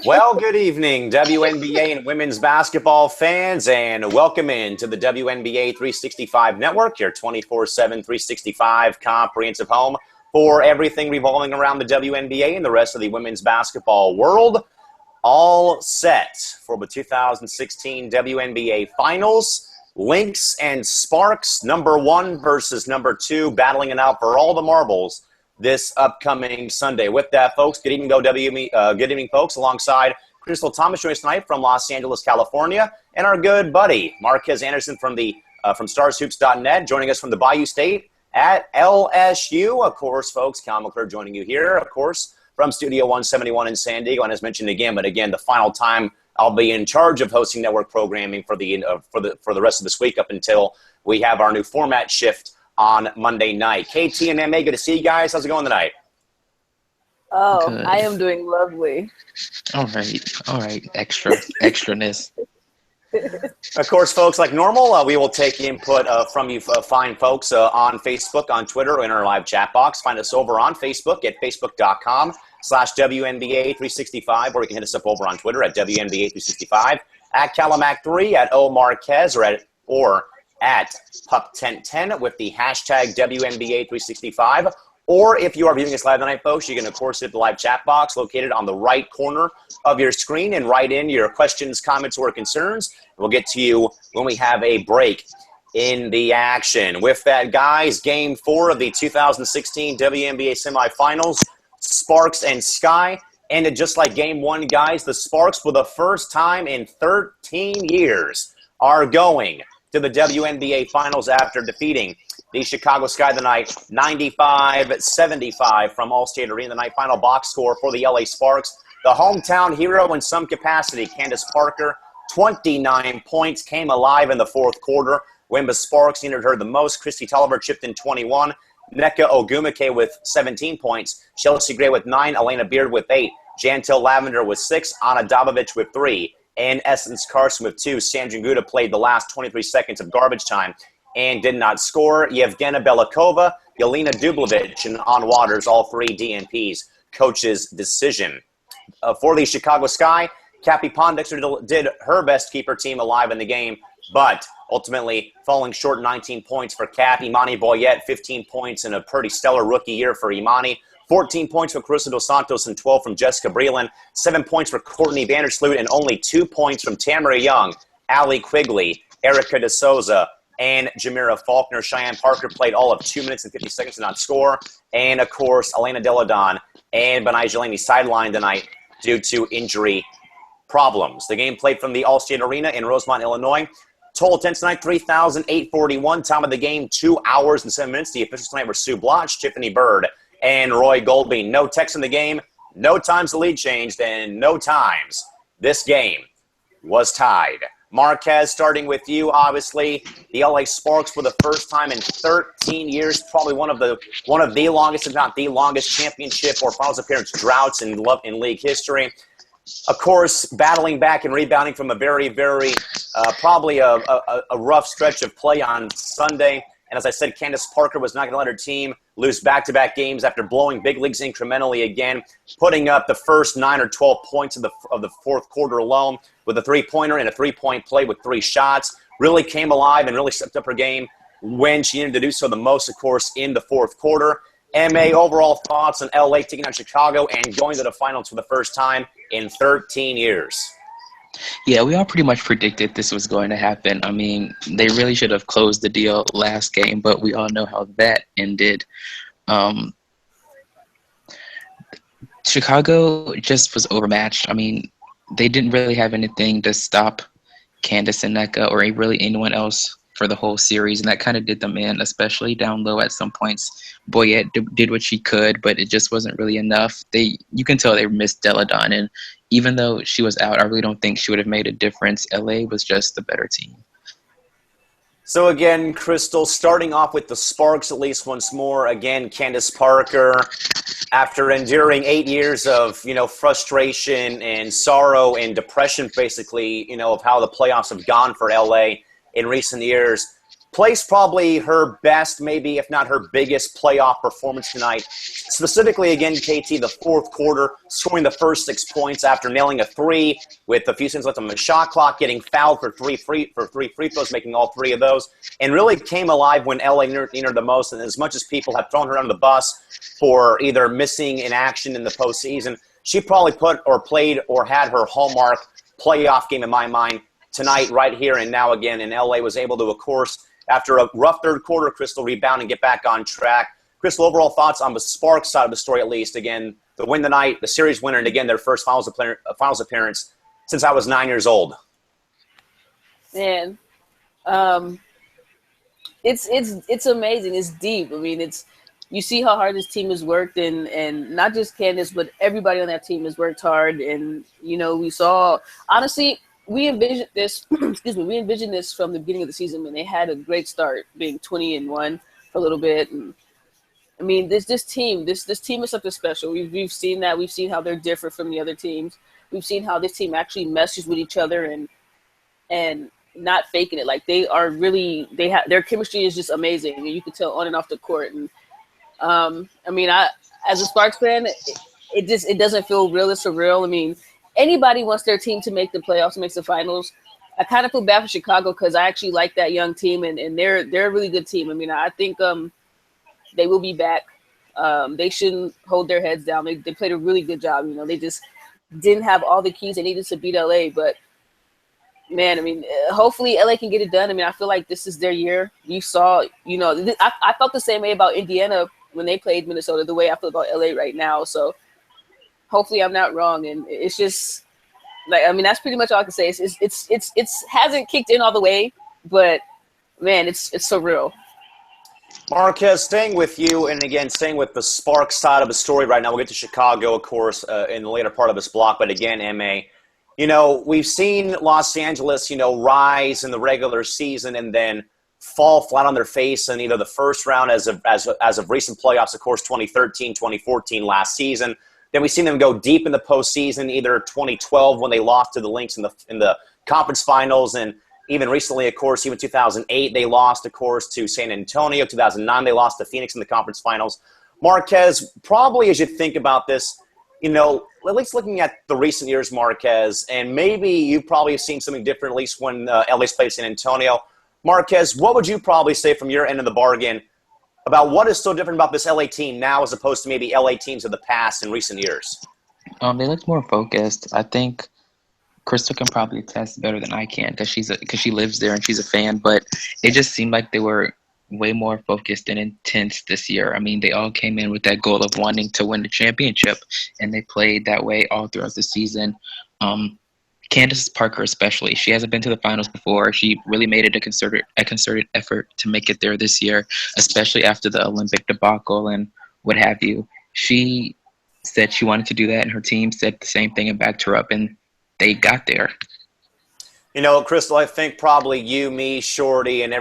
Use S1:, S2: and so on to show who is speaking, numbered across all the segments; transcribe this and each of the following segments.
S1: Well, good evening, WNBA and women's basketball fans, and welcome in to the WNBA 365 Network, your 24/7 365 comprehensive home for everything revolving around the WNBA and the rest of the women's basketball world. All set for the 2016 WNBA Finals. Lynx and Sparks, number 1 versus number 2, battling it out for all the marbles this upcoming Sunday. With that, folks, good evening, good evening, folks, alongside Crystal Thomas joining us tonight from Los Angeles, California, and our good buddy Marquez Anderson from StarsHoops.net, joining us from the Bayou State at LSU. Of course, folks, Cal McClure joining you here, of course, from Studio 171 in San Diego. And as mentioned again, the final time I'll be in charge of hosting network programming for the rest of this week up until we have our new format shift on Monday night. KT and MA, good to see you guys. How's it going tonight?
S2: Oh,
S3: Good.
S2: I am doing lovely.
S3: All right. Extraness.
S1: Of course, folks, like normal, we will take input from you fine folks on Facebook, on Twitter, or in our live chat box. Find us over on Facebook at facebook.com/WNBA365, or you can hit us up over on Twitter at WNBA365, at Calimac3, at Omarquez, or at Pup1010 with the hashtag WNBA365. Or if you are viewing us live tonight, folks, you can, of course, hit the live chat box located on the right corner of your screen and write in your questions, comments, or concerns. We'll get to you when we have a break in the action. With that, guys, Game 4 of the 2016 WNBA semifinals, Sparks and Sky. Ended just like Game 1, guys. The Sparks, for the first time in 13 years, are going to the WNBA Finals after defeating the Chicago Sky the night 95-75 from Allstate Arena. The night final box score for the LA Sparks. The hometown hero in some capacity, Candace Parker, 29 points, came alive in the fourth quarter when the Sparks needed her the most. Christy Tolliver chipped in 21. Nneka Ogwumike with 17 points. Chelsea Gray with 9. Elena Beard with 8. Jantel Lavender with 6. Anna Dabovich with 3. And Essence Carson with 2. Sandra Guda played the last 23 seconds of garbage time and did not score. Yevgena Belikova, Yelena Dublovich, and On Waters, all 3 DNPs. Coach's decision. For the Chicago Sky, Cappie Pondexter did her best to keep her team alive in the game, but ultimately falling short 19 points for Cap. Imani Boyette, 15 points in a pretty stellar rookie year for Imani. 14 points for Carissa Dos Santos and 12 from Jessica Breland. 7 points for Courtney Vandersloot and only 2 points from Tamara Young, Allie Quigley, Erica De Souza, and Jamira Faulkner. Cheyenne Parker played all of 2 minutes and 50 seconds to not score. And, of course, Elena Deladon and Benai Jelani sidelined tonight due to injury problems. The game played from the Allstate Arena in Rosemont, Illinois. Total attendance tonight, 3,841. Time of the game, 2 hours and 7 minutes. The officials tonight were Sue Bloch, Tiffany Bird, and Roy Goldbein. No text in the game, no times the lead changed, and no times this game was tied. Marquez, starting with you, obviously, the LA Sparks for the first time in 13 years, probably one of the longest, if not the longest, championship or finals appearance droughts in league history. Of course, battling back and rebounding from a very, very, probably a rough stretch of play on Sunday. And as I said, Candace Parker was not going to let her team lose back-to-back games after blowing big leagues incrementally again, putting up the first 9 or 12 points of the fourth quarter alone with a three-pointer and a three-point play with 3 shots. Really came alive and really stepped up her game when she needed to do so the most, of course, in the fourth quarter. MA, overall thoughts on LA taking on Chicago and going to the finals for the first time in 13 years.
S3: Yeah, we all pretty much predicted this was going to happen. I mean, they really should have closed the deal last game, but we all know how that ended. Chicago just was overmatched. I mean, they didn't really have anything to stop Candace and Nneka or really anyone else for the whole series, and that kind of did them in, especially down low at some points. Boyette did what she could, but it just wasn't really enough. You can tell they missed Deladon, and even though she was out, I really don't think she would have made a difference. LA was just the better team.
S1: So again, Crystal, starting off with the Sparks at least once more. Again, Candace Parker, after enduring 8 years of, frustration and sorrow and depression, basically, of how the playoffs have gone for LA in recent years, placed probably her best, maybe if not her biggest playoff performance tonight. Specifically, again, KT, the fourth quarter, scoring the first 6 points after nailing a three with a few seconds left on the shot clock, getting fouled for three free throws, making all three of those, and really came alive when LA needed the most. And as much as people have thrown her under the bus for either missing in action in the postseason, she probably played or had her hallmark playoff game in my mind tonight, right here and now again. And LA was able to, of course, after a rough third quarter, Crystal, rebound and get back on track. Crystal, overall thoughts on the Sparks side of the story, at least. Again, the win tonight, the series winner, and again, their first finals appearance since I was 9 years old.
S2: Man, it's amazing. It's deep. I mean, you see how hard this team has worked, and not just Candace, but everybody on that team has worked hard. And we saw, honestly, we envisioned this. We envisioned this from the beginning of the season when they had a great start, being 20-1 for a little bit. And I mean, this team is something special. We've seen that. We've seen how they're different from the other teams. We've seen how this team actually meshes with each other and not faking it. Like their chemistry is just amazing, and you can tell on and off the court. And I mean, as a Sparks fan, it doesn't feel real. It's surreal. I mean, anybody wants their team to make the playoffs, makes the finals. I kind of feel bad for Chicago because I actually like that young team, and they're a really good team. I mean, I think they will be back. They shouldn't hold their heads down. They played a really good job. They just didn't have all the keys they needed to beat LA. But, man, I mean, hopefully LA can get it done. I mean, I feel like this is their year. You saw, I felt the same way about Indiana when they played Minnesota, the way I feel about LA right now. So hopefully I'm not wrong. And it's just like, I mean, that's pretty much all I can say. It's hasn't kicked in all the way, but man, it's surreal.
S1: Marquez, staying with you, and again, staying with the Sparks side of the story right now. We'll get to Chicago, of course, in the later part of this block. But again, MA, we've seen Los Angeles, rise in the regular season and then fall flat on their face in either the first round as of recent playoffs, of course, 2013, 2014 last season. Then we've seen them go deep in the postseason, either 2012 when they lost to the Lynx in the conference finals, and even recently, of course, even 2008, they lost, of course, to San Antonio. 2009, they lost to Phoenix in the conference finals. Marquez, probably as you think about this, at least looking at the recent years, Marquez, and maybe you probably have seen something different, at least when LA's played San Antonio. Marquez, what would you probably say from your end of the bargain about what is so different about this LA team now as opposed to maybe LA teams of the past in recent years?
S3: They look more focused. I think Crystal can probably attest better than I can because she lives there and she's a fan. But it just seemed like they were way more focused and intense this year. I mean, they all came in with that goal of wanting to win the championship, and they played that way all throughout the season. Candace Parker especially, she hasn't been to the finals before. She really made it a concerted effort to make it there this year, especially after the Olympic debacle and what have you. She said she wanted to do that, and her team said the same thing and backed her up, and they got there.
S1: Crystal, I think probably you, me, Shorty, and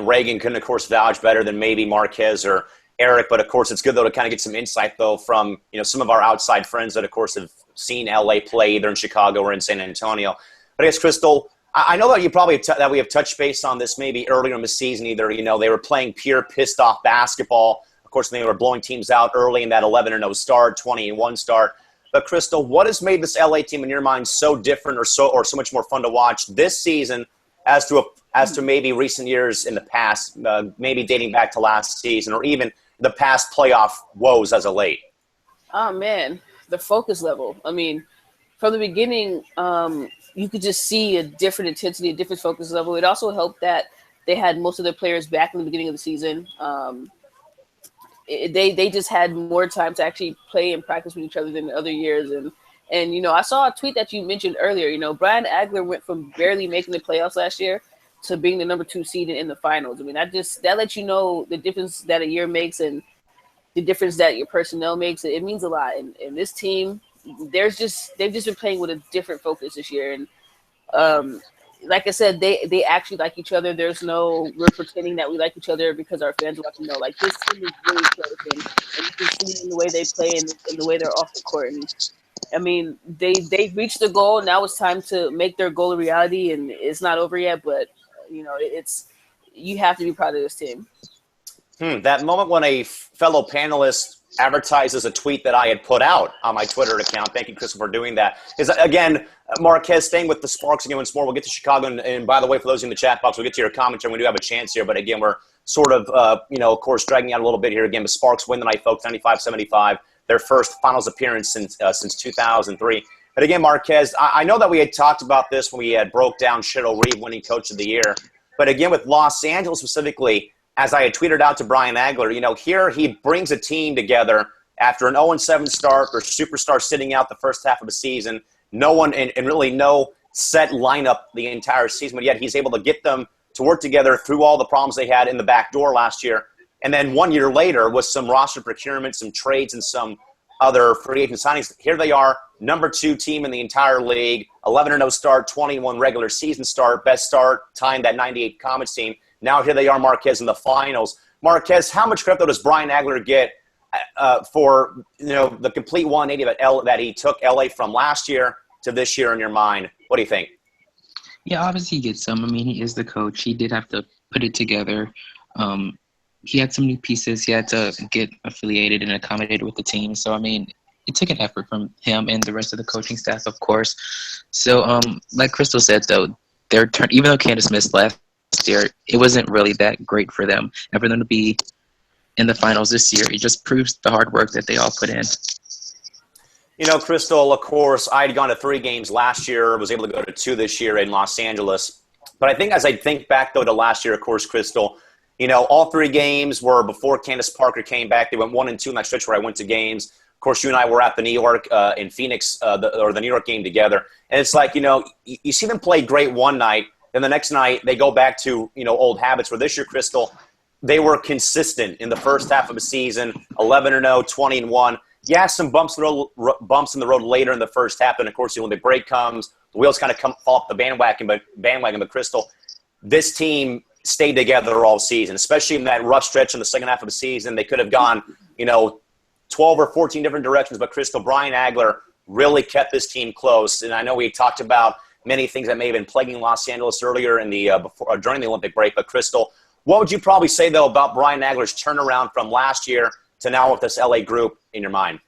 S1: Reagan couldn't, of course, vouch better than maybe Marquez or Eric. But, of course, it's good, though, to kind of get some insight, though, from, some of our outside friends that, of course, have seen LA play either in Chicago or in San Antonio. But I guess, Crystal, I know that you probably that we have touched base on this maybe earlier in the season. Either, they were playing pure pissed-off basketball. Of course, they were blowing teams out early in that 11-0 start, 20-1 start. But, Crystal, what has made this LA team, in your mind, so different or so much more fun to watch this season as to maybe recent years in the past, maybe dating back to last season or even the past playoff woes as of late?
S2: Oh, man, the focus level. I mean, from the beginning, you could just see a different intensity, a different focus level. It also helped that they had most of their players back in the beginning of the season. They just had more time to actually play and practice with each other than the other years. And I saw a tweet that you mentioned earlier. Brian Agler went from barely making the playoffs last year to being the number 2 seed in the finals. I mean, that lets you know the difference that a year makes and the difference that your personnel makes. It means a lot. And this team, they've just been playing with a different focus this year. And like I said, they actually like each other. There's no we're pretending that we like each other because our fans want to know. Like, this team is really close, and you can see in the way they play and the way they're off the court. And I mean, they've reached the goal. Now it's time to make their goal a reality, and it's not over yet. But you have to be proud of this team.
S1: That moment when a fellow panelist advertises a tweet that I had put out on my Twitter account. Thank you, Crystal, for doing that. Is again, Marquez, staying with the Sparks again once more. We'll get to Chicago, and by the way, for those in the chat box, we'll get to your commentary. We do have a chance here, but again, we're sort of, of course, dragging out a little bit here. Again, the Sparks win tonight, folks, 95-75, their first finals appearance since 2003. But again, Marquez, I know that we had talked about this when we had broke down Cheryl Reeve winning Coach of the Year, but again, with Los Angeles specifically, as I had tweeted out to Brian Agler, here he brings a team together after an 0-7 start or superstar sitting out the first half of the season, no one and really no set lineup the entire season, but yet he's able to get them to work together through all the problems they had in the back door last year. And then 1 year later, with some roster procurement, some trades, and some other free agent signings, here they are, number 2 team in the entire league, 11-0 start, 21 regular season start, best start, tying that 98 Comets team. Now here they are, Marquez, in the finals. Marquez, how much credit does Brian Agler get for the complete 180 that he took LA from last year to this year in your mind? What do you think?
S3: Yeah, obviously he gets some. I mean, he is the coach. He did have to put it together. He had some new pieces. He had to get affiliated and accommodated with the team. So, I mean, it took an effort from him and the rest of the coaching staff, of course. So, like Crystal said, though, their turn, even though Candace missed last year, it wasn't really that great for them. And for them to be in the finals this year, it just proves the hard work that they all put in.
S1: Crystal, of course, I had gone to 3 games last year, was able to go to 2 this year in Los Angeles. But I think as I think back, though, to last year, of course, Crystal, all 3 games were before Candace Parker came back. They went 1-2 in that stretch where I went to games. Of course, you and I were at the New York in Phoenix, the New York game together. And it's like, you see them play great one night, then the next night they go back to, old habits. Where this year, Crystal, they were consistent in the first half of the season, 11-0, 20-1. Yeah, some bumps in the road later in the first half. And, of course, the Olympic break comes. The wheels kind of fall off the bandwagon. But Crystal, this team stayed together all season, especially in that rough stretch in the second half of the season. They could have gone, 12 or 14 different directions. But, Crystal, Brian Agler really kept this team close. And I know we talked about many things that may have been plaguing Los Angeles earlier in the during the Olympic break. But, Crystal, what would you probably say, though, about Brian Agler's turnaround from last year to now with this LA group in your mind?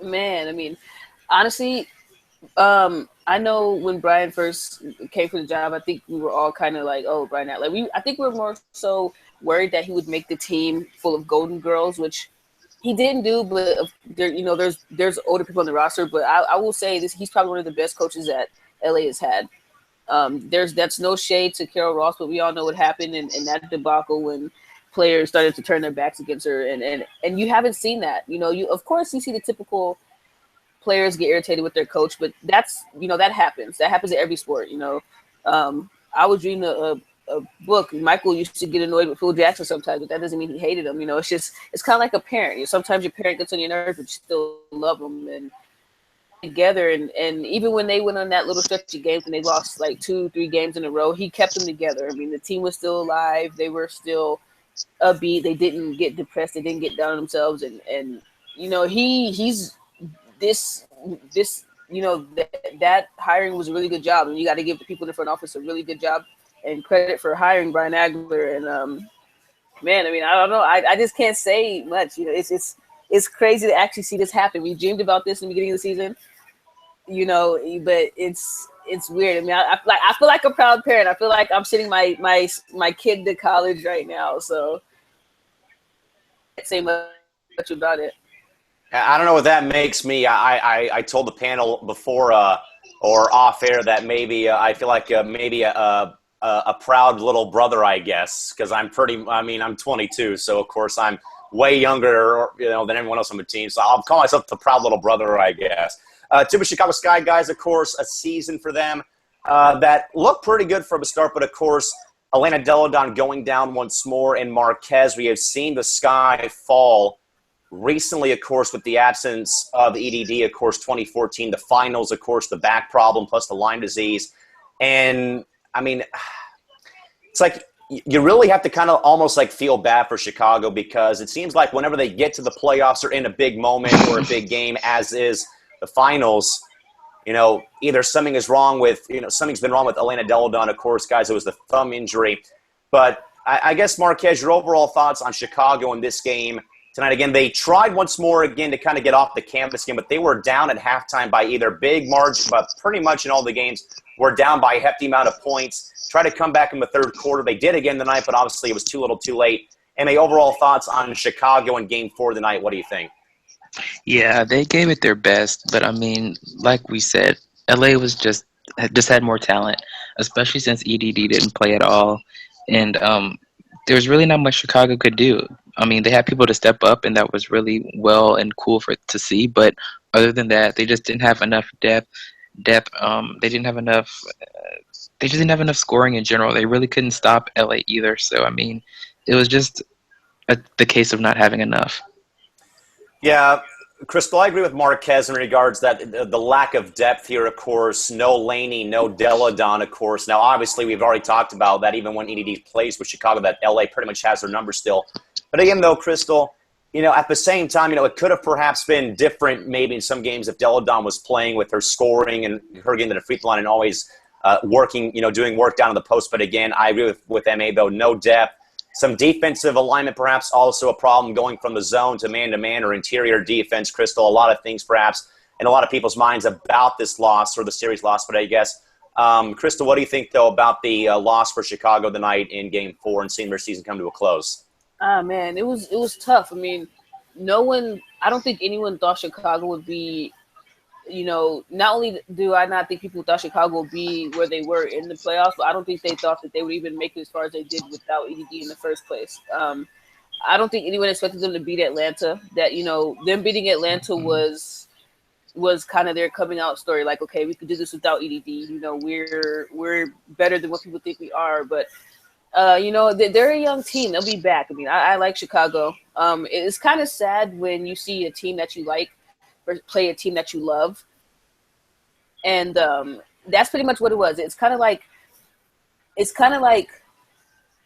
S2: Man, I mean, honestly, I know when Brian first came for the job, I think we were all kind of like, oh, Brian Agler. I think we were more so worried that he would make the team full of golden girls, which he didn't do. But there's older people on the roster. But I will say this: he's probably one of the best coaches that LA has had. That's no shade to Carol Ross, but we all know what happened in that debacle when players started to turn their backs against her, and you haven't seen that. Of course you see the typical players get irritated with their coach, but that's that happens. That happens in every sport. I was reading a book. Michael used to get annoyed with Phil Jackson sometimes, but that doesn't mean he hated him. It's kind of like a parent. Sometimes your parent gets on your nerves, but you still love them and together. And even when they went on that little stretch of games and they lost like 2-3 games in a row, he kept them together. I mean, the team was still alive. They were still upbeat. They didn't get depressed. They didn't get down on themselves. And he's this that hiring was a really good job. And you got to give the people in the front office a really good job and credit for hiring Brian Agler. And man, I mean, I don't know. I just can't say much. It's crazy to actually see this happen. We dreamed about this in the beginning of the season, but it's weird. I mean, I feel like a proud parent. I feel like I'm sending my kid to college right now. So I can't say much about it.
S1: I don't know what that makes me. I told the panel before or off air that maybe I feel like maybe a proud little brother, I guess, because I'm 22, so of course I'm way younger, than everyone else on the team. So I'll call myself the proud little brother, I guess. To the Chicago Sky guys, of course, a season for them that looked pretty good from the start, but of course, Elena Deladon going down once more, and Marquez. We have seen the Sky fall recently, of course, with the absence of EDD, of course, 2014, the finals, of course, the back problem plus the Lyme disease. And, I mean, it's like you really have to kind of almost like feel bad for Chicago because it seems like whenever they get to the playoffs or in a big moment or a big game, as is the finals, either something is wrong with, something's been wrong with Elena Deladon, of course, guys. It was the thumb injury. But I guess, Marquez, your overall thoughts on Chicago in this game tonight. Again, they tried once more again to kind of get off the canvas game, but they were down at halftime by either big margin, but pretty much in all the games were down by a hefty amount of points. Try to come back in the third quarter. They did again tonight, but obviously it was too little too late. And my overall thoughts on Chicago in Game 4 tonight, what do you think?
S3: Yeah, they gave it their best, but I mean, like we said, LA was just had more talent, especially since EDD didn't play at all, and there's really not much Chicago could do. I mean, they had people to step up, and that was really well and cool for to see. But other than that, they just didn't have enough depth. They didn't have enough. They just didn't have enough scoring in general. They really couldn't stop LA either. So I mean, it was just the case of not having enough.
S1: Yeah, Crystal, I agree with Marquez in regards that the lack of depth here, of course. No Laney, no Deladon, of course. Now, obviously, we've already talked about that even when EDD plays with Chicago, that LA pretty much has their number still. But again, though, Crystal, at the same time, it could have perhaps been different maybe in some games if Deladon was playing with her scoring and her getting to the free throw line and always working, doing work down in the post. But again, I agree with MA, though, no depth. Some defensive alignment, perhaps also a problem going from the zone to man-to-man or interior defense, Crystal. A lot of things, perhaps, in a lot of people's minds about this loss or the series loss. But I guess, Crystal, what do you think, though, about the loss for Chicago tonight in Game 4 and seeing their season come to a close?
S2: Man, it was tough. I mean, I don't think anyone thought Chicago would be, not only do I not think people thought Chicago would be where they were in the playoffs, but I don't think they thought that they would even make it as far as they did without EDD in the first place. I don't think anyone expected them to beat Atlanta. That, them beating Atlanta was kind of their coming out story. Like, okay, we could do this without EDD. We're better than what people think we are. But, they're a young team. They'll be back. I mean, I like Chicago. It's kind of sad when you see a team that you like play a team that you love, and that's pretty much what it was. It's kind of like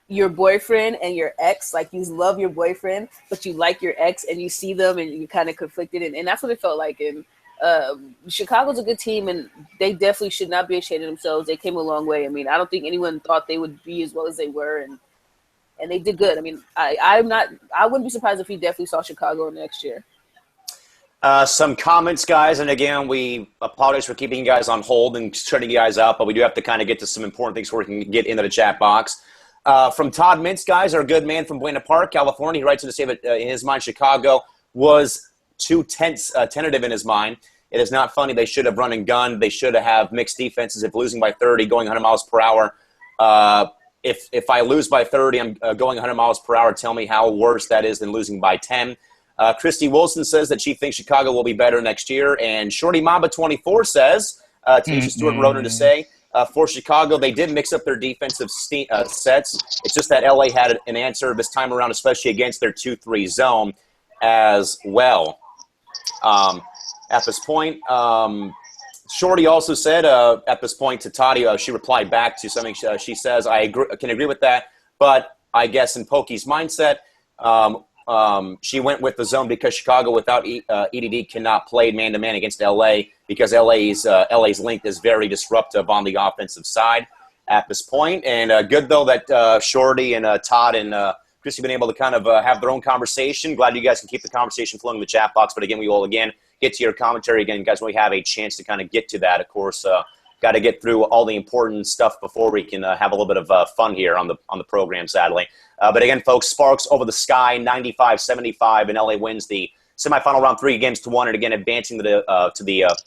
S2: your boyfriend and your ex. Like, you love your boyfriend, but you like your ex, and you see them, and you're kind of conflicted, and that's what it felt like. And Chicago's a good team, and they definitely should not be ashamed of themselves. They came a long way. I mean, I don't think anyone thought they would be as well as they were, and they did good. I mean, I wouldn't be surprised if we definitely saw Chicago next year.
S1: Some comments, guys, and again, we apologize for keeping you guys on hold and shutting you guys out, but we do have to kind of get to some important things before we can get into the chat box. From Todd Mintz, guys, our good man from Buena Park, California, he writes in to say that in his mind, Chicago was too tentative in his mind. It is not funny. They should have run and gun. They should have mixed defenses. If losing by 30, going 100 miles per hour. If I lose by 30, I'm going 100 miles per hour. Tell me how worse that is than losing by 10. Christy Wilson says that she thinks Chicago will be better next year. And Shorty Mamba 24 says, Tanisha Stewart wrote her to say, for Chicago, they did mix up their defensive sets. It's just that LA had an answer this time around, especially against their 2-3 zone as well. At this point, Shorty also said at this point to Toddy, she replied back to something. She says, I can agree with that, but I guess in Pokey's mindset, she went with the zone because Chicago without EDD cannot play man-to-man against LA because LA's length is very disruptive on the offensive side at this point. And good, though, that Shorty and Todd and Christy have been able to kind of have their own conversation. Glad you guys can keep the conversation flowing in the chat box. But, again, we will, again, get to your commentary again, guys, when we have a chance to kind of get to that. Of course, got to get through all the important stuff before we can have a little bit of fun here on the program, sadly. But again, folks, Sparks over the Sky, 95-75, and LA wins the semifinal round 3-1, and again advancing to the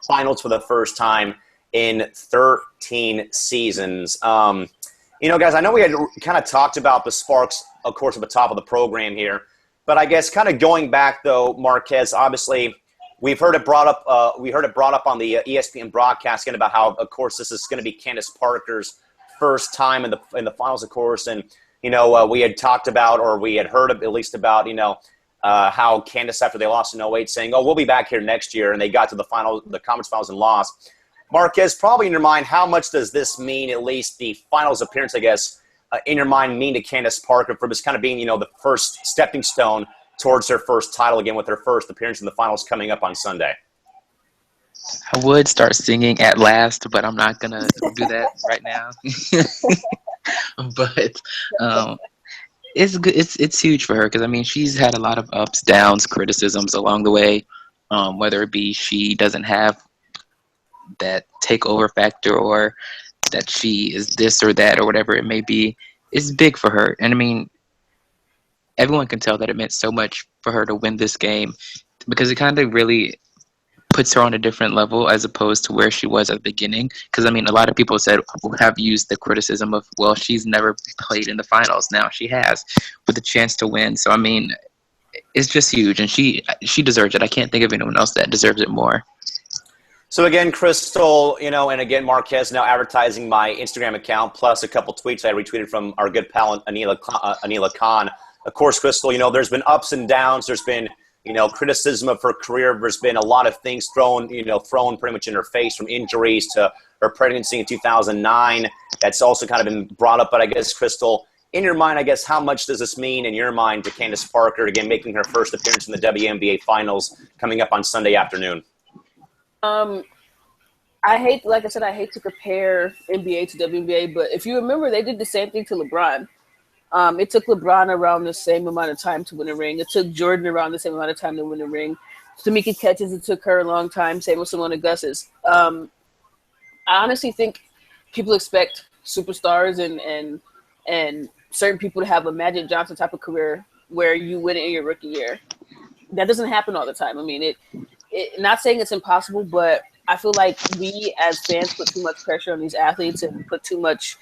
S1: finals for the first time in 13 seasons. Guys, I know we had kind of talked about the Sparks, of course, at the top of the program here, but I guess kind of going back though, Marquez, obviously. We've heard it brought up. We heard it brought up on the ESPN broadcast again about how, of course, this is going to be Candace Parker's first time in the finals, of course. And we had talked about, or we had heard at least about, how Candace, after they lost in 08, saying, "Oh, we'll be back here next year," and they got to the conference finals and lost. Marquez, probably in your mind, how much does this mean? At least the finals appearance, I guess, in your mind, mean to Candace Parker for this kind of being, the first stepping stone towards her first title again with her first appearance in the finals coming up on Sunday?
S3: I would start singing At Last, but I'm not going to do that right now. But it's good. It's huge for her because I mean she's had a lot of ups, downs, criticisms along the way. Whether it be she doesn't have that takeover factor or that she is this or that or whatever it may be, it's big for her. And I mean, everyone can tell that it meant so much for her to win this game because it kind of really puts her on a different level as opposed to where she was at the beginning. Because I mean, a lot of people have used the criticism of, well, she's never played in the finals. Now she has with a chance to win. So I mean, it's just huge, and she deserves it. I can't think of anyone else that deserves it more.
S1: So again, Crystal, and again, Marquez now advertising my Instagram account, plus a couple tweets I retweeted from our good pal Anila Khan. Of course, Crystal, there's been ups and downs. There's been, criticism of her career. There's been a lot of things thrown pretty much in her face, from injuries to her pregnancy in 2009. That's also kind of been brought up. But I guess, Crystal, in your mind, I guess, how much does this mean in your mind to Candace Parker, again, making her first appearance in the WNBA Finals coming up on Sunday afternoon?
S2: I hate to compare NBA to WNBA, but if you remember, they did the same thing to LeBron. It took LeBron around the same amount of time to win a ring. It took Jordan around the same amount of time to win a ring. Tamika Catchings, it took her a long time. Same with Simona Gus's. I honestly think people expect superstars and certain people to have a Magic Johnson type of career where you win it in your rookie year. That doesn't happen all the time. I mean, not saying it's impossible, but I feel like we as fans put too much pressure on these athletes and put too much,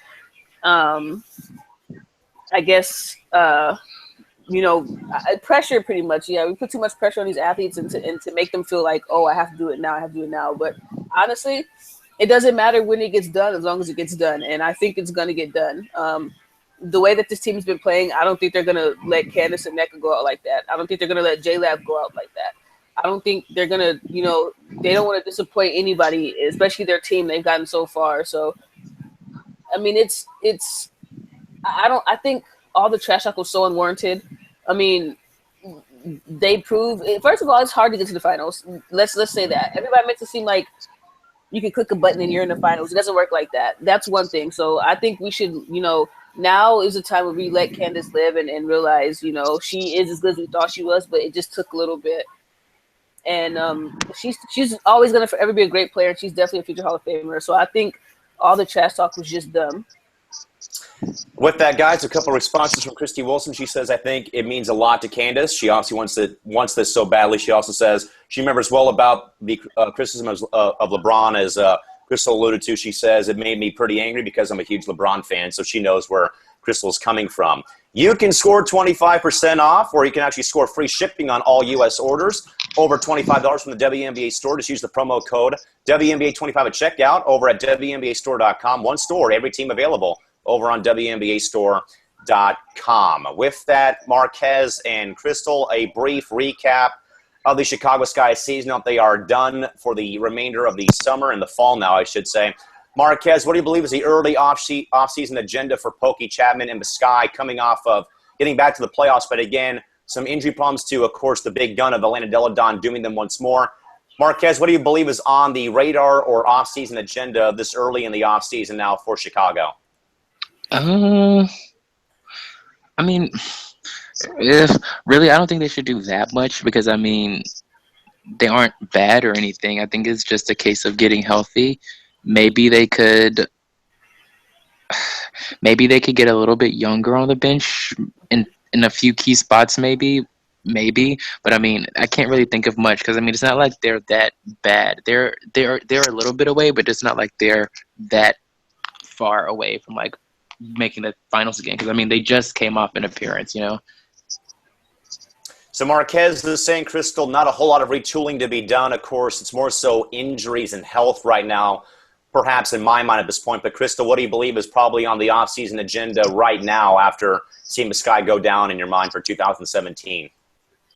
S2: pressure pretty much. Yeah, we put too much pressure on these athletes and to make them feel like, oh, I have to do it now. But honestly, it doesn't matter when it gets done as long as it gets done. And I think it's going to get done. The way that this team's been playing, I don't think they're going to let Candace and Nneka go out like that. I don't think they're going to let J-Lab go out like that. I don't think they're going to, they don't want to disappoint anybody, especially their team they've gotten so far. So, I mean, I think all the trash talk was so unwarranted. I mean, they prove, first of all, it's hard to get to the finals. Let's say that. Everybody makes it seem like you can click a button and you're in the finals. It doesn't work like that. That's one thing. So I think we should, now is the time where we let Candace live and realize, she is as good as we thought she was, but it just took a little bit. And she's always going to forever be a great player. And she's definitely a future Hall of Famer. So I think all the trash talk was just dumb.
S1: With that, guys, a couple of responses from Christy Wilson. She says, I think it means a lot to Candace. She obviously wants this so badly. She also says she remembers well about the criticism of LeBron, as Crystal alluded to. She says, it made me pretty angry because I'm a huge LeBron fan, so she knows where Crystal's coming from. You can score 25% off, or you can actually score free shipping on all U.S. orders over $25 from the WNBA store. Just use the promo code WNBA25 at checkout over at WNBAstore.com. One store, every team available over on WNBAstore.com. With that, Marquez and Crystal, a brief recap of the Chicago Sky season. They are done for the remainder of the summer and the fall now, I should say. Marquez, what do you believe is the early off-season agenda for Pokey, Chapman, and the Sky coming off of getting back to the playoffs? But again, some injury problems to, of course, the big gun of Elena Delle Donne doing them once more. Marquez, what do you believe is on the radar or off-season agenda this early in the off-season now for Chicago?
S3: I mean, really, I don't think they should do that much because, I mean, they aren't bad or anything. I think it's just a case of getting healthy. Maybe they could get a little bit younger on the bench in a few key spots, maybe. But I mean, I can't really think of much because I mean, it's not like they're that bad. They're a little bit away, but it's not like they're that far away from like making the finals again. Because I mean, they just came off an appearance,
S1: So Marquez is saying, Crystal, not a whole lot of retooling to be done. Of course, it's more so injuries and health right now, perhaps in my mind at this point. But Crystal, what do you believe is probably on the off-season agenda right now after seeing the Sky go down in your mind for 2017?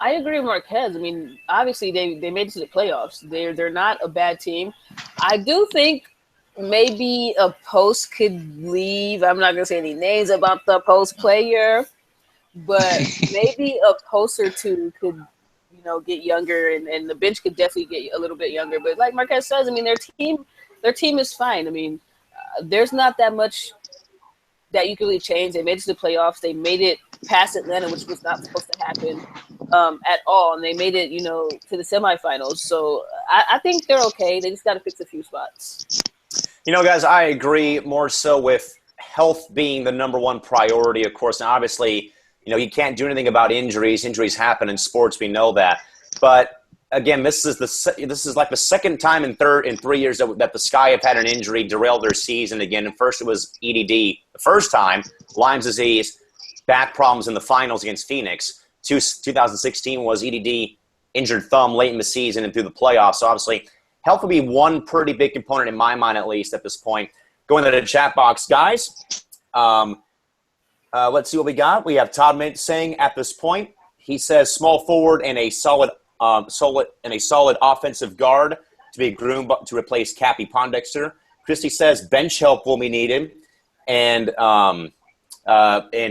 S2: I agree with Marquez. I mean, obviously they made it to the playoffs. They're not a bad team. I do think maybe a post could leave. I'm not going to say any names about the post player, but maybe a post or two could, get younger, and the bench could definitely get a little bit younger. But like Marquez says, I mean, their team is fine. I mean, there's not that much that you can really change. They made it to the playoffs. They made it past Atlanta, which was not supposed to happen at all, and they made it, to the semifinals. So I think they're okay. They just got to fix a few spots.
S1: Guys, I agree more so with health being the number one priority, of course. And obviously, you can't do anything about injuries. Injuries happen in sports. We know that. But again, this is like the second time in 3 years that the Sky have had an injury derail their season again. And first it was EDD the first time, Lyme's disease, back problems in the finals against Phoenix. 2016 was EDD, injured thumb late in the season and through the playoffs. So obviously, health will be one pretty big component in my mind, at least at this point. Going to the chat box, guys. Let's see what we got. We have Todd Mint saying at this point, he says small forward and a solid offensive guard to be groomed to replace Cappy Pondexter. Christy says bench help will be needed, and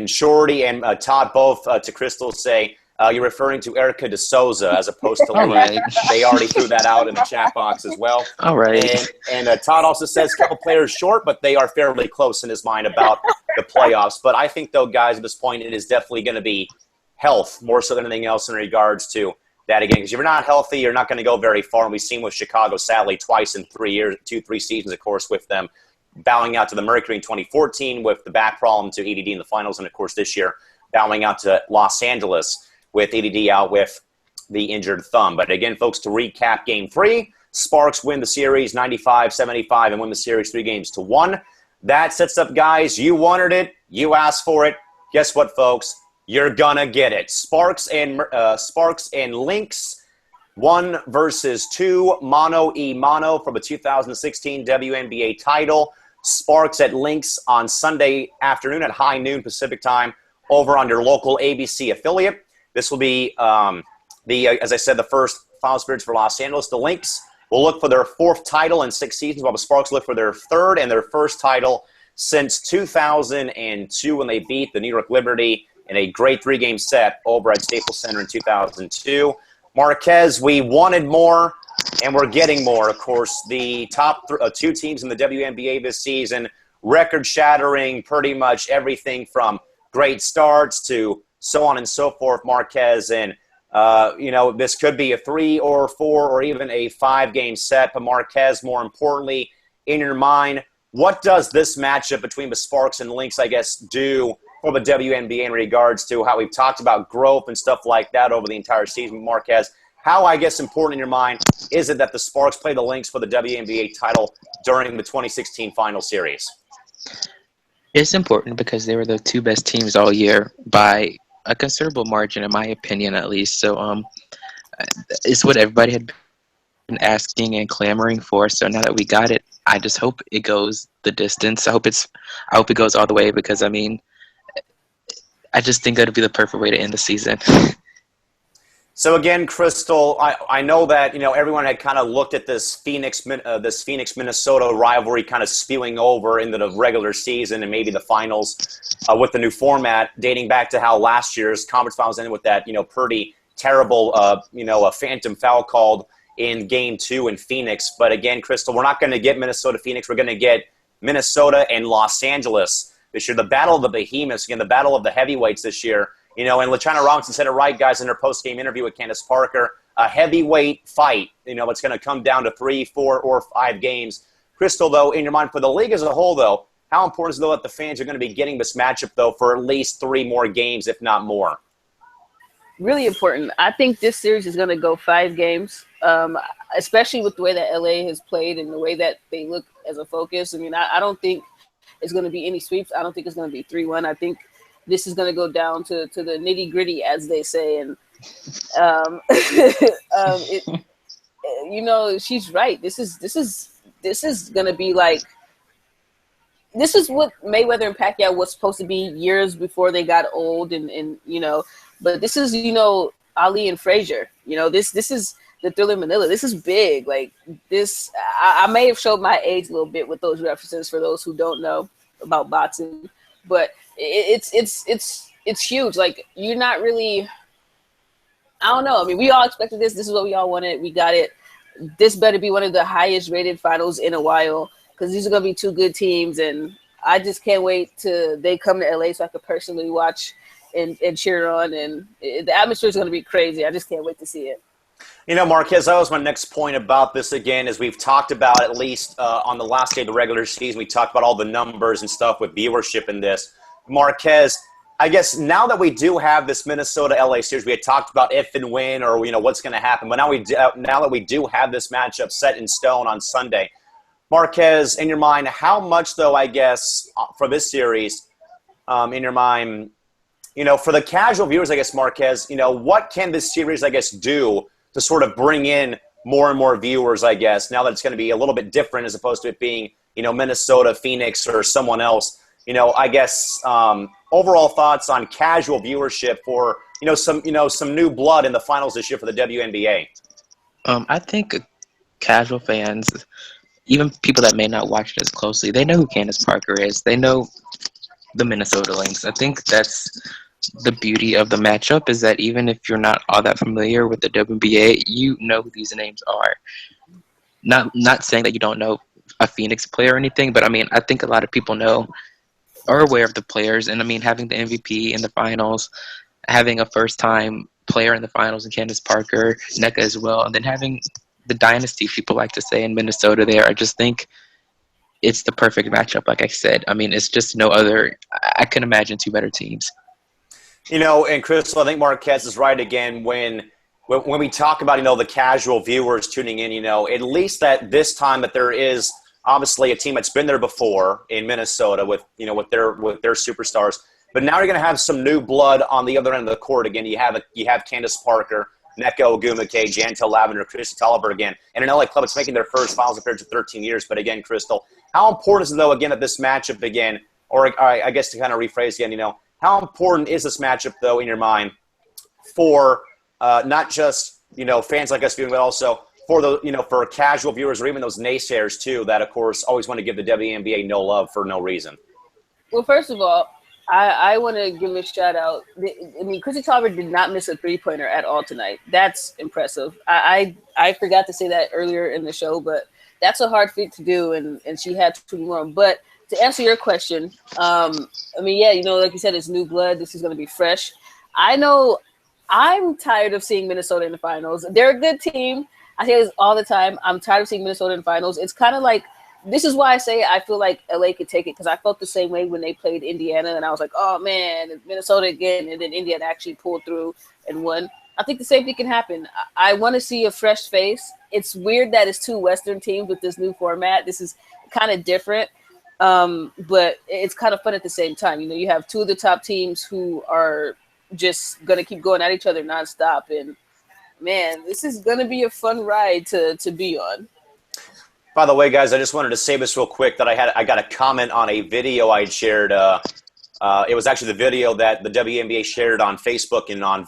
S1: Shorty and Todd both to Crystal say you're referring to Erica DeSouza as opposed to Lee.
S3: Right.
S1: They already threw that out in the chat box as well.
S3: All right.
S1: And Todd also says a couple players short, but they are fairly close in his mind about the playoffs. But I think, though, guys, at this point, it is definitely going to be health more so than anything else in regards to that again. Because if you're not healthy, you're not going to go very far. And we've seen with Chicago, sadly, twice in 3 years, 2-3 seasons, of course, with them bowing out to the Mercury in 2014 with the back problem to EDD in the finals. And, of course, this year bowing out to Los Angeles with EDD out with the injured thumb. But again, folks, to recap Game 3, Sparks win the series 95-75 and win the series 3-1. That sets up, guys, you wanted it, you asked for it. Guess what, folks? You're gonna get it. Sparks and Lynx, 1 versus 2, mano for the 2016 WNBA title. Sparks at Lynx on Sunday afternoon at high noon Pacific time over on your local ABC affiliate. This will be, as I said, the first final spirits for Los Angeles. The Lynx will look for their 4th title in 6 seasons, while the Sparks look for their 3rd and their first title since 2002 when they beat the New York Liberty in a great 3-game set over at Staples Center in 2002. Marquez, we wanted more, and we're getting more. Of course, the top 2 teams in the WNBA this season, record-shattering pretty much everything from great starts to so on and so forth, Marquez. And, this could be a 3 or 4 or even a 5-game set. But Marquez, more importantly, in your mind, what does this matchup between the Sparks and Lynx, I guess, do for the WNBA in regards to how we've talked about growth and stuff like that over the entire season, Marquez? How, I guess, important in your mind is it that the Sparks play the Lynx for the WNBA title during the 2016 final series?
S3: It's important because they were the 2 best teams all year by a considerable margin, in my opinion, at least. So it's what everybody had been asking and clamoring for. So now that we got it, I just hope it goes the distance. I hope it goes all the way because, I just think that would be the perfect way to end the season.
S1: So again, Crystal, I know that everyone had kind of looked at this Phoenix-Minnesota rivalry kind of spewing over into the regular season and maybe the finals with the new format, dating back to how last year's conference finals ended with that pretty terrible a phantom foul called in Game 2 in Phoenix. But again, Crystal, we're not going to get Minnesota-Phoenix. We're going to get Minnesota and Los Angeles this year. The battle of the behemoths, again, the battle of the heavyweights this year. And LaChina Robinson said it right, guys, in her post-game interview with Candace Parker. A heavyweight fight. It's going to come down to 3, 4, or 5 games. Crystal, though, in your mind, for the league as a whole, though, how important is it, though, that the fans are going to be getting this matchup, though, for at least 3 more games, if not more?
S2: Really important. I think this series is going to go 5 games, especially with the way that LA has played and the way that they look as a focus. I don't think it's going to be any sweeps. I don't think it's going to be 3-1. I think this is going to go down to the nitty gritty, as they say. And, she's right. This is going to be like, this is what Mayweather and Pacquiao was supposed to be years before they got old but this is, Ali and Frazier, this is the Thriller Manila. This is big. Like this, I may have showed my age a little bit with those references for those who don't know about boxing, but it's huge. Like you're not really, I don't know. We all expected this. This is what we all wanted. We got it. This better be one of the highest rated finals in a while because these are going to be 2 good teams. And I just can't wait till they come to LA so I could personally watch and cheer on. And the atmosphere is going to be crazy. I just can't wait to see it.
S1: You know, Marquez, that was my next point about this again, as we've talked about at least on the last day of the regular season. We talked about all the numbers and stuff with viewership in this. Marquez, I guess now that we do have this Minnesota-LA series, we had talked about if and when or, you know, what's going to happen. But now that we do have this matchup set in stone on Sunday, Marquez, in your mind, how much, though, I guess, for this series, in your mind, you know, for the casual viewers, I guess, Marquez, you know, what can this series, I guess, do to sort of bring in more and more viewers, I guess, now that it's going to be a little bit different as opposed to it being, you know, Minnesota, Phoenix, or someone else? You know, I guess overall thoughts on casual viewership for, some new blood in the finals this year for the WNBA.
S3: I think casual fans, even people that may not watch it as closely, they know who Candace Parker is. They know the Minnesota Lynx. I think that's the beauty of the matchup, is that even if you're not all that familiar with the WNBA, you know who these names are. Not saying that you don't know a Phoenix player or anything, but I mean, I think a lot of people are aware of the players. And I mean, having the MVP in the finals, having a first-time player in the finals in Candace Parker, NECA as well, and then having the dynasty, people like to say, in Minnesota there, I just think it's the perfect matchup, like I said. I mean, it's just no other – I can imagine two better teams.
S1: You know, and Crystal, I think Marquez is right again when we talk about, you know, the casual viewers tuning in, you know, at least that this time that there is obviously a team that's been there before in Minnesota with, you know, with their superstars. But now you're going to have some new blood on the other end of the court again. You have Candace Parker, Nneka Ogwumike, Jantel Lavender, Crystal Tolliver again, and an LA club that's making their first finals appearance in 13 years. But again, Crystal, how important is it, though, again, that this matchup again, or I guess to kind of rephrase again, you know, how important is this matchup, though, in your mind, for not just, you know, fans like us viewing, but also for the, you know, for casual viewers or even those naysayers too that, of course, always want to give the WNBA no love for no reason?
S2: Well, first of all, I want to give a shout out. I mean, Chrissy Tolliver did not miss a 3-pointer at all tonight. That's impressive. I forgot to say that earlier in the show, but that's a hard feat to do, and she had to more. But to answer your question, I mean, yeah, you know, like you said, it's new blood. This is going to be fresh. I know I'm tired of seeing Minnesota in the finals. They're a good team. I say this all the time. I'm tired of seeing Minnesota in the finals. It's kind of like, this is why I say I feel like LA could take it, because I felt the same way when they played Indiana, and I was like, oh, man, it's Minnesota again, and then Indiana actually pulled through and won. I think the same thing can happen. I want to see a fresh face. It's weird that it's two Western teams with this new format. This is kind of different, but it's kind of fun at the same time. You know, you have two of the top teams who are just going to keep going at each other nonstop, and, man, this is going to be a fun ride to be on.
S1: By the way, guys, I just wanted to say this real quick that I got a comment on a video I shared. It was actually the video that the WNBA shared on Facebook and on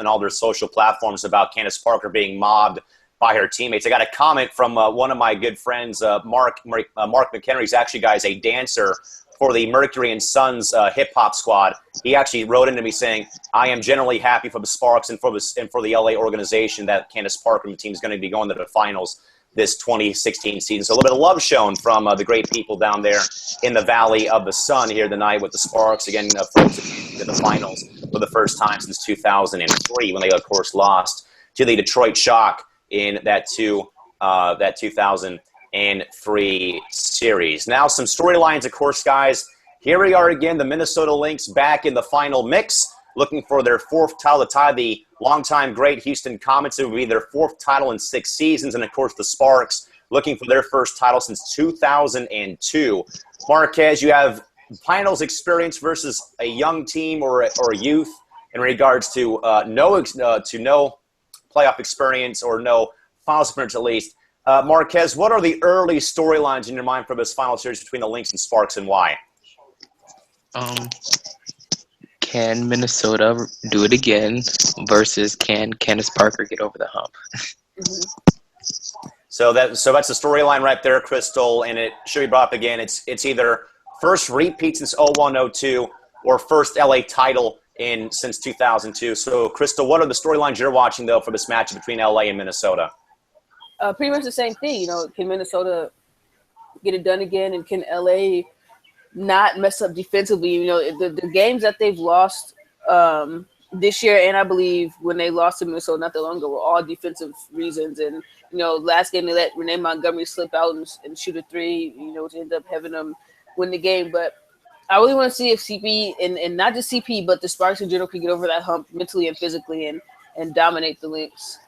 S1: all their social platforms about Candace Parker being mobbed by her teammates. I got a comment from one of my good friends, Mark McHenry. He's actually, guys, a dancer for the Mercury and Sons hip-hop squad. He actually wrote into me saying, I am generally happy for the Sparks and for the LA organization that Candace Parker and the team is going to be going to the finals this 2016 season. So a little bit of love shown from the great people down there in the Valley of the Sun here tonight with the Sparks, again, folks to the finals for the first time since 2003 when they, of course, lost to the Detroit Shock in that 2003 series. Now some storylines, of course, guys. Here we are again, the Minnesota Lynx back in the final mix, looking for their fourth title to tie the longtime great Houston Comets. It would be their fourth title in 6 seasons. And, of course, the Sparks looking for their first title since 2002. Marquez, you have finals experience versus a young team or a youth in regards to no playoff experience or no finals experience at least. Marquez, what are the early storylines in your mind for this final series between the Lynx and Sparks, and why?
S3: Can Minnesota do it again versus can Candace Parker get over the hump?
S1: So that's the storyline right there, Crystal, and it should be brought up again. It's either first repeat since 01-02 or first LA title since 2002. So, Crystal, what are the storylines you're watching, though, for this match between LA and Minnesota?
S2: Pretty much the same thing. You know, can Minnesota get it done again, and can LA not mess up defensively. You know, the games that they've lost this year, and I believe when they lost to Minnesota not that long ago, were all defensive reasons. And you know, last game they let Renee Montgomery slip out and shoot a three, you know, which ended up having them win the game. But I really want to see if CP and not just CP, but the Sparks in general can get over that hump mentally and physically and dominate the Lynx.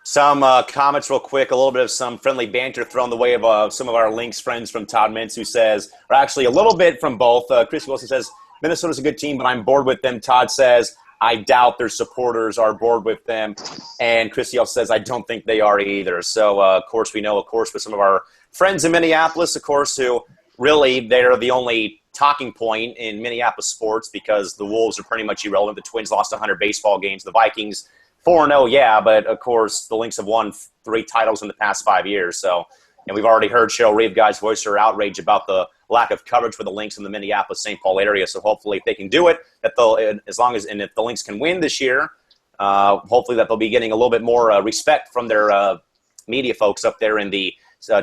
S1: Some comments real quick, a little bit of some friendly banter thrown the way of some of our Lynx friends from Todd Mintz, who says, or actually a little bit from both. Chris Wilson says, Minnesota's a good team, but I'm bored with them. Todd says, I doubt their supporters are bored with them. And Christy also says, I don't think they are either. So, of course, we know, of course, with some of our friends in Minneapolis, of course, who really they're the only talking point in Minneapolis sports because the Wolves are pretty much irrelevant. The Twins lost 100 baseball games. The Vikings 4-0, yeah, but, of course, the Lynx have won 3 titles in the past 5 years. So, and we've already heard Cheryl Reeve guys voice their outrage about the lack of coverage for the Lynx in the Minneapolis-St. Paul area. So hopefully if they can do it, that they'll, as long as, and if the Lynx can win this year, hopefully that they'll be getting a little bit more respect from their media folks up there in the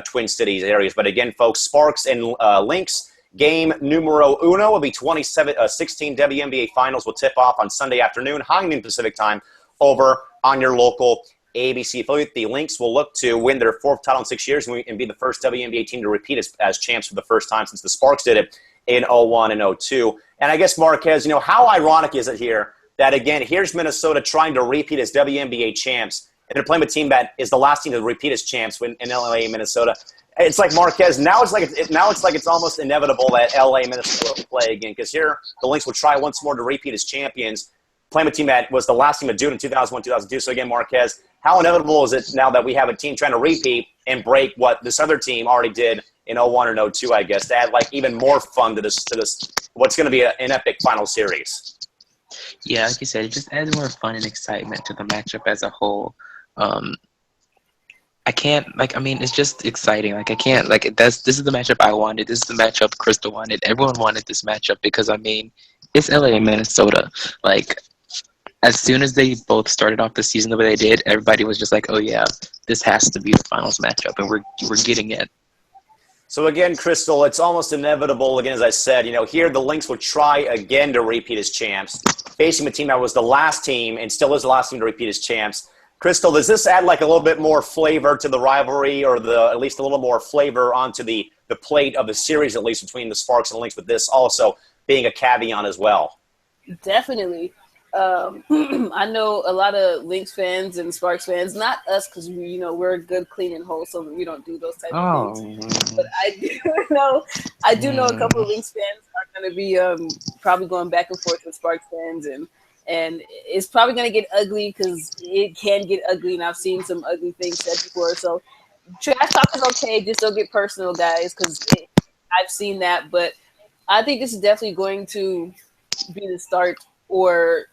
S1: Twin Cities areas. But again, folks, Sparks and Lynx, game numero uno of the 2016 WNBA Finals will tip off on Sunday afternoon, high noon Pacific time, over on your local ABC affiliate. The Lynx will look to win their 4th title in 6 years and be the first WNBA team to repeat as champs for the first time since the Sparks did it in 01 and 02. And I guess, Marquez, you know, how ironic is it here that, again, here's Minnesota trying to repeat as WNBA champs, and they're playing a team that is the last team to repeat as champs in LA and Minnesota. It's like, Marquez, now it's like it's almost inevitable that LA and Minnesota will play again, because here the Lynx will try once more to repeat as champions, playing a team that was the last team to do it in 2001, 2002. So again, Marquez, how inevitable is it now that we have a team trying to repeat and break what this other team already did in 01 and 02, I guess, to add like even more fun to this what's going to be an epic final series?
S3: Yeah, like you said, it just adds more fun and excitement to the matchup as a whole. I can't, it's just exciting. This is the matchup I wanted. This is the matchup Crystal wanted. Everyone wanted this matchup because, it's LA and Minnesota. As soon as they both started off the season the way they did, everybody was just like, oh, yeah, this has to be the finals matchup, and we're getting it.
S1: So, again, Crystal, it's almost inevitable, again, as I said, here the Lynx will try again to repeat as champs, facing a team that was the last team and still is the last team to repeat as champs. Crystal, does this add a little bit more flavor to the rivalry, or at least a little more flavor onto the plate of the series, at least between the Sparks and the Lynx, with this also being a caveat as well?
S2: Definitely. I know a lot of Lynx fans and Sparks fans, not us because we're good, clean, and wholesome. We don't do those type of things. But I do know a couple of Lynx fans are going to be probably going back and forth with Sparks fans, and it's probably going to get ugly because it can get ugly, and I've seen some ugly things said before. So trash talk is okay, just don't get personal, guys, because I've seen that. But I think this is definitely going to be the start, or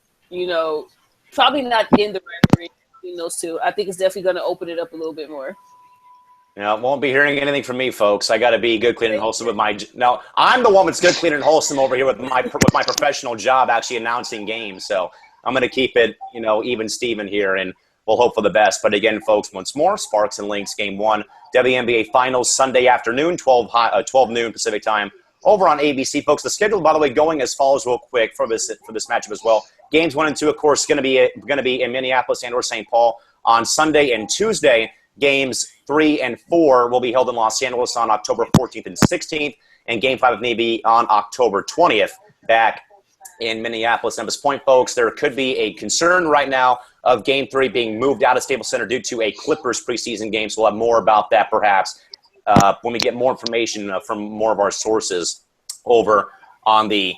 S2: probably not in the rivalry between those two. I think it's definitely going to open it up a little bit more.
S1: Won't be hearing anything from me, folks. I got to be good, clean, and wholesome with my. No, I'm the one that's good, clean, and wholesome over here with my professional job, actually announcing games. So I'm going to keep it, even Steven here, and we'll hope for the best. But again, folks, once more, Sparks and Lynx Game 1, WNBA Finals Sunday afternoon, 12 noon Pacific time, over on ABC, folks. The schedule, by the way, going as follows, real quick for this matchup as well. Games 1 and 2, of course, going to be in Minneapolis and/or St. Paul on Sunday and Tuesday. Games 3 and 4 will be held in Los Angeles on October 14th and 16th, and Game 5, if need be, on October 20th, back in Minneapolis. At this point, folks, there could be a concern right now of Game 3 being moved out of Staples Center due to a Clippers preseason game. So we'll have more about that perhaps when we get more information from more of our sources over on the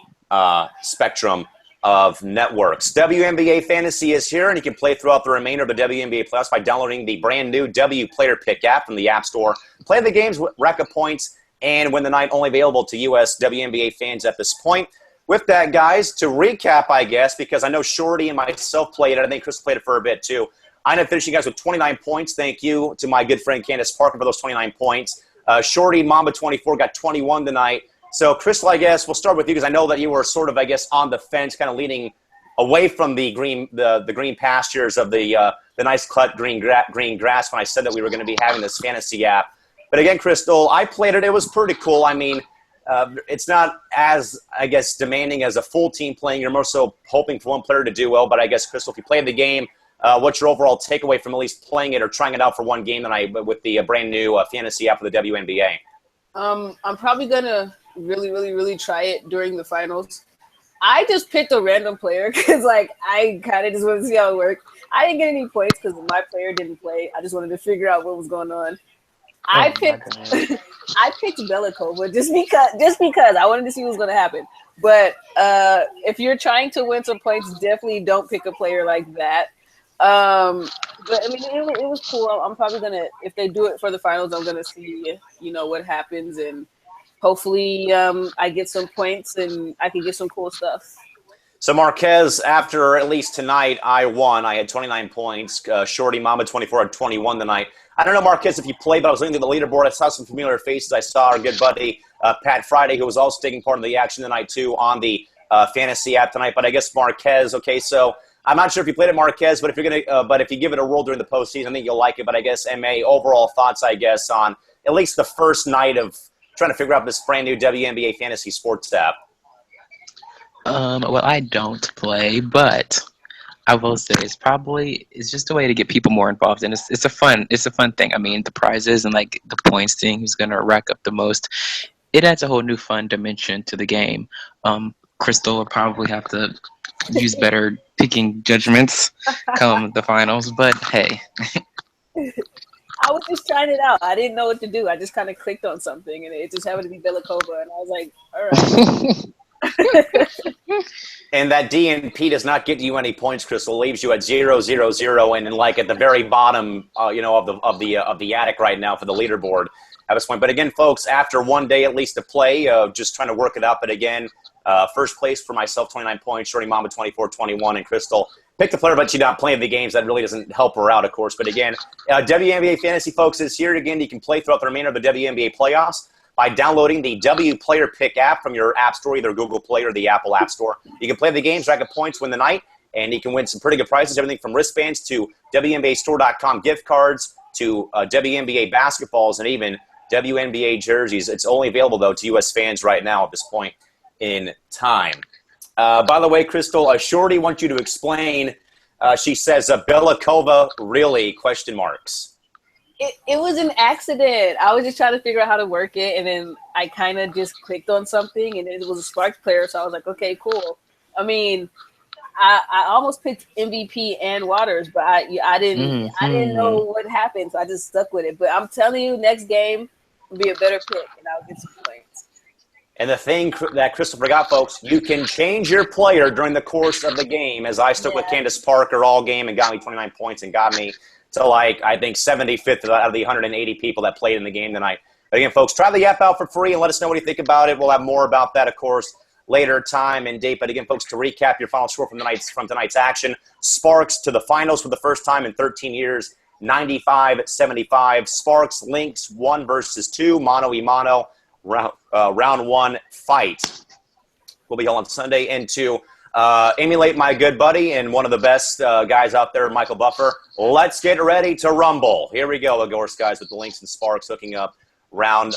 S1: spectrum of networks. WNBA Fantasy is here, and you can play throughout the remainder of the WNBA playoffs by downloading the brand new W Player Pick app from the App Store. Play the games, rack up points, and win the night. Only available to U.S. WNBA fans at this point. With that, guys, to recap, I guess, because I know Shorty and myself played it. I think Chris played it for a bit, too. I ended up finishing, guys, with 29 points. Thank you to my good friend Candace Parker for those 29 points. Shorty Mamba 24 got 21 tonight. So, Crystal, I guess we'll start with you because I know that you were sort of, I guess, on the fence, kind of leaning away from the green pastures of the nice cut green grass when I said that we were going to be having this fantasy app. But again, Crystal, I played it. It was pretty cool. I mean, it's not as, I guess, demanding as a full team playing. You're more so hoping for one player to do well. But I guess, Crystal, if you played the game, what's your overall takeaway from at least playing it or trying it out for one game tonight with the brand new fantasy app for the WNBA?
S2: I'm probably going to really, really, really try it during the finals. I just picked a random player because, like, I kind of just wanted to see how it worked. I didn't get any points because my player didn't play. I just wanted to figure out what was going on. I picked Belikova just because I wanted to see what was going to happen. But if you're trying to win some points, definitely don't pick a player like that. But I mean, it was cool. I'm probably gonna, if they do it for the finals, I'm gonna see what happens, and hopefully I get some points and I can get some cool stuff.
S1: So, Marquez, after at least tonight, I won. I had 29 points. Shorty Mama 24 had 21 tonight. I don't know, Marquez, if you played, but I was looking at the leaderboard. I saw some familiar faces. I saw our good buddy, Pat Friday, who was also taking part in the action tonight, too, on the fantasy app tonight. But I guess Marquez, okay, so I'm not sure if you played it, Marquez, but if you're but if you give it a roll during the postseason, I think you'll like it. But I guess, MA, overall thoughts, I guess, on at least the first night of trying to figure out this brand new WNBA fantasy sports app.
S3: Well, I don't play, but I will say it's just a way to get people more involved, and it's a fun thing. I mean, the prizes and like the points thing, who's gonna rack up the most, it adds a whole new fun dimension to the game. Crystal will probably have to use better picking judgments come the finals, but hey.
S2: I was just trying it out. I didn't know what to do. I just kind of clicked on something, and it just happened to be Belikova, and I was like, all right.
S1: And that DNP does not get you any points, Crystal. It leaves you at 0-0-0, and like at the very bottom, of the attic right now for the leaderboard at this point. But again, folks, after one day at least to play, just trying to work it out. But again, first place for myself, 29 points. Shorty Mama, 24, 21, and Crystal picked the player, but she's not playing the games. That really doesn't help her out, of course. But again, WNBA Fantasy, folks, is here again. You can play throughout the remainder of the WNBA playoffs by downloading the W Player Pick app from your app store, either Google Play or the Apple App Store. You can play the games, rack up points, win the night, and you can win some pretty good prizes, everything from wristbands to WNBAstore.com gift cards to WNBA basketballs and even WNBA jerseys. It's only available, though, to U.S. fans right now at this point in time. By the way, Crystal, Shorty wants you to explain, she says, Belikova, really, question marks.
S2: It was an accident. I was just trying to figure out how to work it, and then I kind of just clicked on something, and it was a Sparks player, so I was like, okay, cool. I mean, I almost picked MVP and Waters, but I didn't know what happened, so I just stuck with it. But I'm telling you, next game will be a better pick, and I'll get some points.
S1: And the thing that Crystal forgot, folks, you can change your player during the course of the game, as I stuck with Candace Parker all game and got me 29 points and got me to, like, I think 75th out of the 180 people that played in the game tonight. But again, folks, try the app out for free and let us know what you think about it. We'll have more about that, of course, later time and date. But again, folks, to recap your final score from tonight's action, Sparks to the finals for the first time in 13 years, 95-75. Sparks Lynx 1 versus 2, mano-a-mano, round one fight. Will be held on Sunday. And to emulate my good buddy and one of the best guys out there, Michael Buffer, let's get ready to rumble. Here we go, of course, guys, with the Lynx and Sparks hooking up round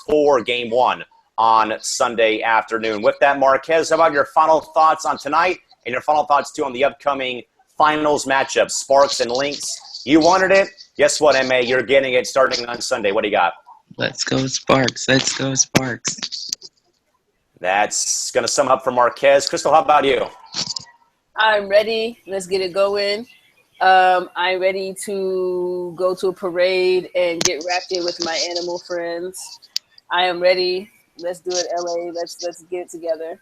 S1: 4, game 1 on Sunday afternoon. With that, Marquez, how about your final thoughts on tonight and your final thoughts, too, on the upcoming finals matchup, Sparks and Lynx? You wanted it. Guess what, MA? You're getting it starting on Sunday. What do you got?
S3: Let's go Sparks. Let's go Sparks.
S1: That's going to sum up for Marquez. Crystal, how about you?
S2: I'm ready. Let's get it going. I'm ready to go to a parade and get wrapped in with my animal friends. I am ready. Let's do it, LA. Let's get it together.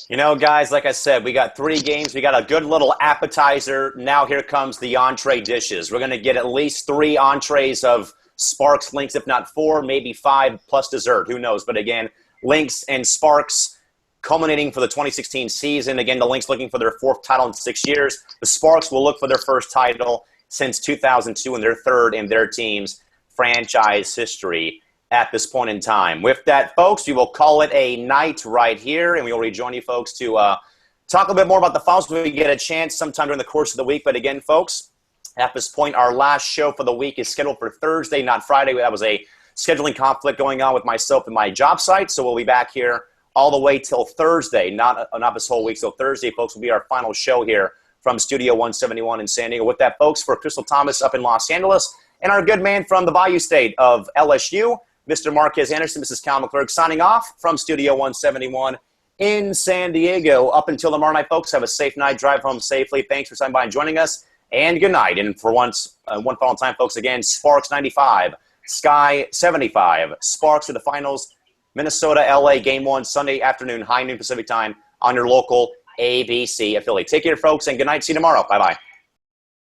S1: You know, guys, like I said, we got 3 games. We got a good little appetizer. Now here comes the entree dishes. We're going to get at least 3 entrees of Sparks Lynx, if not 4, maybe 5 plus dessert. Who knows? But again, Lynx and Sparks culminating for the 2016 season. Again, the Lynx looking for their 4th title in 6 years. The Sparks will look for their 1st title since 2002 and their 3rd in their team's franchise history at this point in time. With that, folks, we will call it a night right here, and we will rejoin you folks to talk a bit more about the finals when we get a chance sometime during the course of the week. But again, folks, at this point, our last show for the week is scheduled for Thursday, not Friday. That was a scheduling conflict going on with myself and my job site, so we'll be back here all the way till Thursday, not this whole week. So Thursday, folks, will be our final show here from Studio 171 in San Diego. With that, folks, for Crystal Thomas up in Los Angeles and our good man from the Bayou State of LSU, Mr. Marquez Anderson, Mrs. Cal McClurg, signing off from Studio 171 in San Diego. Up until tomorrow night, folks, have a safe night. Drive home safely. Thanks for stopping by and joining us, and good night. And for once, one final time, folks, again, Sparks 95, Sky 75. Sparks to the finals. Minnesota, LA, Game 1, Sunday afternoon, high noon Pacific time on your local ABC affiliate. Take care, folks, and good night. See you tomorrow. Bye-bye.